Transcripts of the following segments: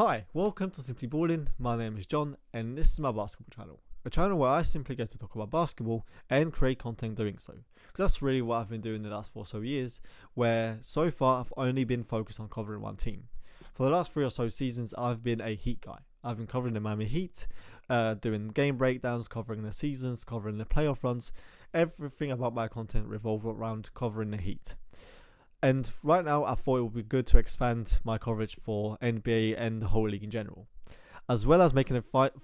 Hi, welcome to Simply Ballin. My name is John, and this is my basketball channel. A channel where I simply get to talk about basketball and create content doing so. Because that's really what I've been doing the last 4 or so years, where so far I've only been focused on covering one team. For the last 3 or so seasons, I've been a Heat guy. I've been covering the Miami Heat, doing game breakdowns, covering the seasons, covering the playoff runs. Everything about my content revolves around covering the Heat. And right now, I thought it would be good to expand my coverage for NBA and the whole league in general, as well as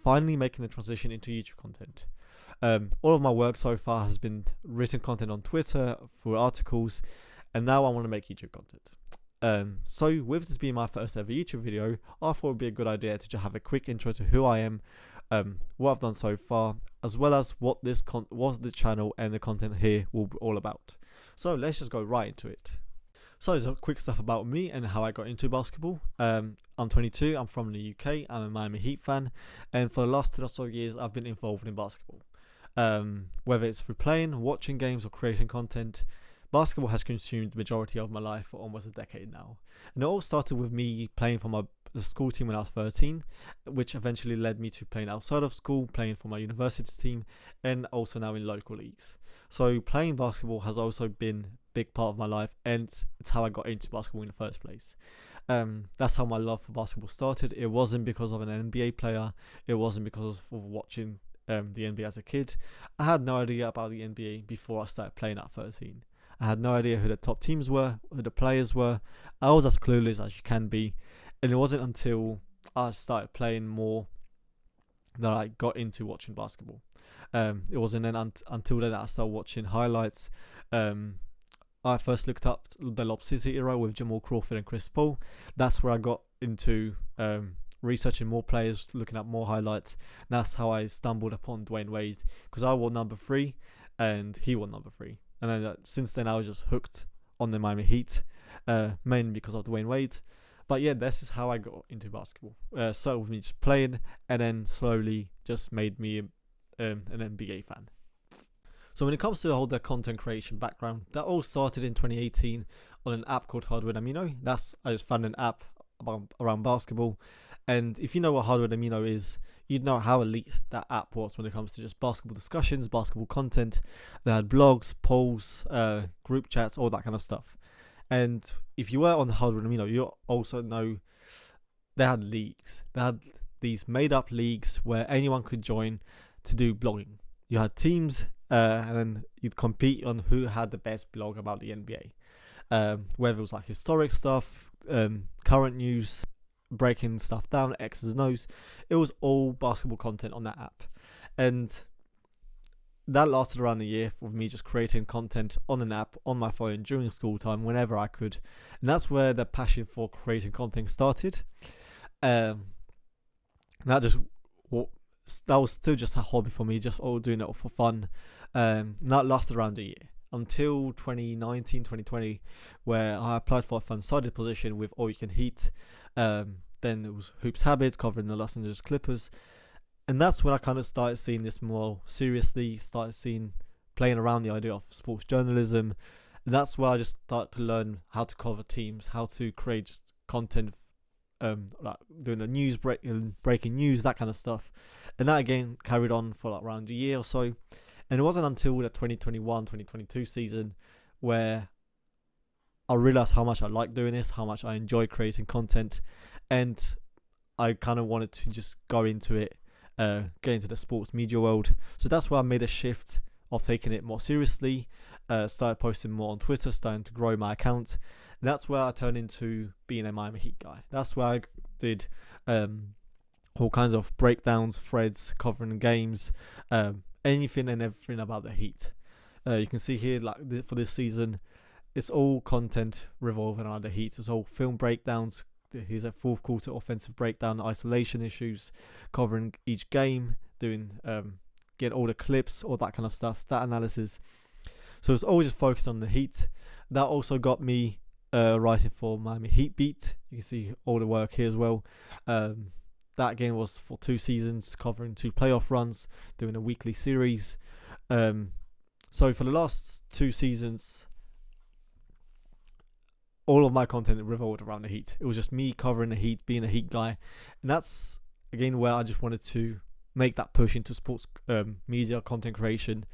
finally making the transition into YouTube content. All of my work so far has been written content on Twitter, through articles, and now I want to make YouTube content. So with this being my first ever YouTube video, I thought it would be a good idea to just have a quick intro to who I am, what I've done so far, as well as what the channel and the content here will be all about. So let's just go right into it. So some quick stuff about me and how I got into basketball. I'm 22, I'm from the UK, I'm a Miami Heat fan, and for the last 2 or so years I've been involved in basketball. Whether it's through playing, watching games or creating content, basketball has consumed the majority of my life for almost a decade now. And it all started with me playing for the school team when I was 13, which eventually led me to playing outside of school, playing for my university team, and also now in local leagues. So playing basketball has also been a big part of my life, and it's how I got into basketball in the first place. That's how my love for basketball started. It wasn't because of an NBA player. It wasn't because of watching the NBA as a kid. I had no idea about the NBA before I started playing at 13. I had no idea who the top teams were, who the players were. I was as clueless as you can be. And it wasn't until I started playing more that I got into watching basketball. It wasn't then until then that I started watching highlights. I first looked up the Lob City era with Jamal Crawford and Chris Paul. That's where I got into researching more players, looking at more highlights. And that's how I stumbled upon Dwayne Wade, because I wore number 3 and he wore number 3. And then since then I was just hooked on the Miami Heat, mainly because of Dwayne Wade. But yeah, this is how I got into basketball. Started with me just playing, and then slowly just made me an NBA fan. So when it comes to the content creation background, that all started in 2018 on an app called Hardware Amino. I just found an app around basketball. And if you know what Hardware Amino is, you'd know how elite that app was when it comes to just basketball discussions, basketball content. They had blogs, polls, group chats, all that kind of stuff. And if you were on the Hardware Amino, you also know they had leagues. They had these made-up leagues where anyone could join to do blogging. You had teams, and then you'd compete on who had the best blog about the NBA. Whether it was like historic stuff, current news, breaking stuff down, X's and O's. It was all basketball content on that app. And that lasted around a year with me just creating content on an app on my phone during school time whenever I could. And that's where the passion for creating content started. That was still just a hobby for me, just all doing it for fun. And that lasted around a year until 2019, 2020, where I applied for a fun-sided position with All You Can Heat. Then it was Hoops Habit covering the Los Angeles Clippers. And that's when I kind of started seeing this more seriously, playing around the idea of sports journalism. And that's where I just started to learn how to cover teams, how to create just content, like doing the news, breaking news, that kind of stuff. And that again carried on for like around a year or so. And it wasn't until the 2021-2022 season where I realized how much I like doing this, how much I enjoy creating content. And I kind of wanted to just go into it, get into the sports media world. So that's why I made a shift of taking it more seriously, started posting more on Twitter, starting to grow my account. And that's where I turned into being a Miami Heat guy. That's where I did all kinds of breakdowns, threads, covering games, anything and everything about the Heat. You can see here, like for this season, it's all content revolving around the Heat. It's all film breakdowns. Here's a fourth quarter offensive breakdown, isolation issues, covering each game, doing getting all the clips, all that kind of stuff, stat analysis. So it's always just focused on the Heat. That also got me writing for Miami Heat Beat. You can see all the work here as well. That again was for 2 seasons, covering 2 playoff runs, doing a weekly series. So for the last 2 seasons, all of my content revolved around the Heat. It was just me covering the Heat, being a Heat guy, and that's again where I just wanted to make that push into sports media content creation.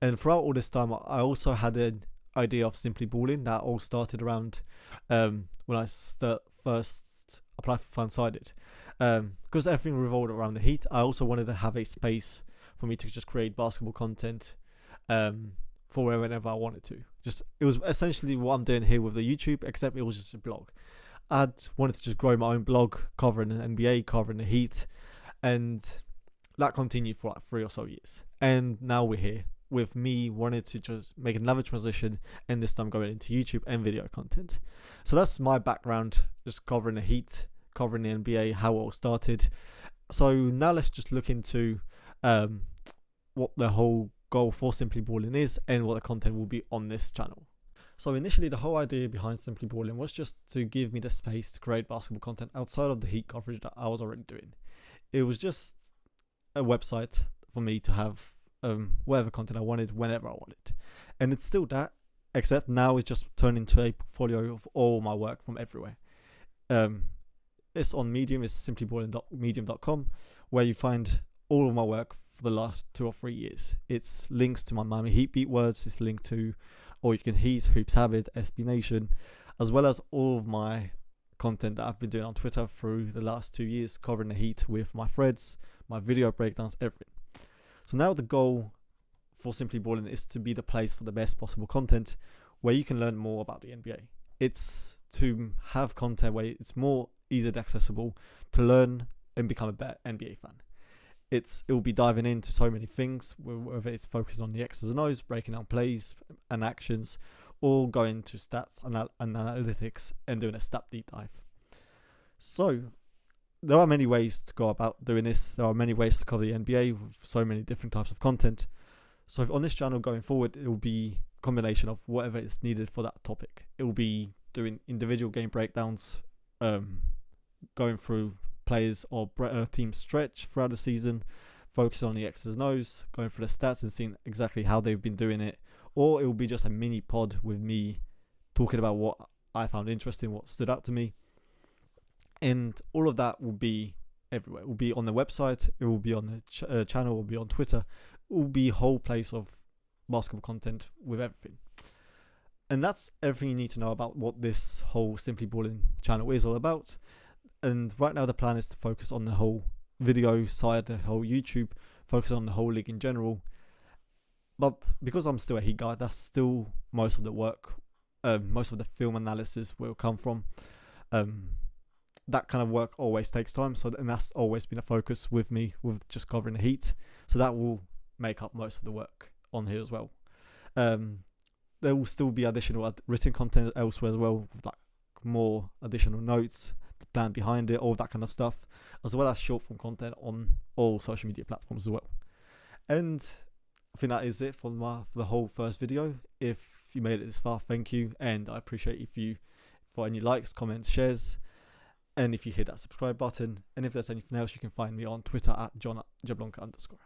And throughout all this time, I also had an idea of Simply Ballin that all started around when I first applied for Fansided. Because everything revolved around the Heat, I also wanted to have a space for me to just create basketball content for whenever I wanted to. It was essentially what I'm doing here with the YouTube, except it was just a blog. I wanted to just grow my own blog, covering the NBA, covering the Heat, and that continued for like 3 or so years. And now we're here with me wanting to just make another transition, and this time going into YouTube and video content. So that's my background, just covering the Heat, covering the NBA, how it all started. So now let's just look into what the whole goal for Simply Ballin is and what the content will be on this channel. So initially, the whole idea behind Simply Ballin was just to give me the space to create basketball content outside of the Heat coverage that I was already doing. It was just a website for me to have whatever content I wanted, whenever I wanted. And it's still that, except now it's just turned into a portfolio of all my work from everywhere. It's on Medium, it's simplyballin.medium.com, where you find all of my work for the last 2 or 3 years. It's links to my Miami Heat beat words, it's linked to All You Can Heat, Hoops Habit, SB Nation, as well as all of my content that I've been doing on Twitter through the last 2 years, covering the Heat with my threads, my video breakdowns, everything. So now the goal for Simply Ballin is to be the place for the best possible content where you can learn more about the NBA. It's to have content where it's more easily accessible to learn and become a better NBA fan. It will be diving into so many things, whether it's focusing on the X's and O's, breaking down plays and actions, or going to stats and analytics and doing a stat deep dive. So there are many ways to go about doing this. There are many ways to cover the NBA with so many different types of content. So on this channel going forward, it will be a combination of whatever is needed for that topic. It will be doing individual game breakdowns, going through players or team stretch throughout the season, focusing on the X's and O's, going through the stats and seeing exactly how they've been doing it. Or it will be just a mini pod with me talking about what I found interesting, what stood out to me. And all of that will be everywhere. It will be on the website, it will be on the channel, it will be on Twitter. It will be a whole place of basketball content with everything. And that's everything you need to know about what this whole Simply Ballin channel is all about. And right now the plan is to focus on the whole video side, the whole YouTube, focus on the whole league in general. But because I'm still a Heat guy, that's still most of the work, most of the film analysis will come from. That kind of work always takes time, and that's always been a focus with me, with just covering the Heat. So that will make up most of the work on here as well. There will still be additional written content elsewhere as well, with like more additional notes, the plan behind it, all that kind of stuff, as well as short form content on all social media platforms as well. And I think that is it for the whole first video. If you made it this far, thank you, and I appreciate for any likes, comments, shares, and if you hit that subscribe button. And if there's anything else, you can find me on Twitter at @JohnJablonka_.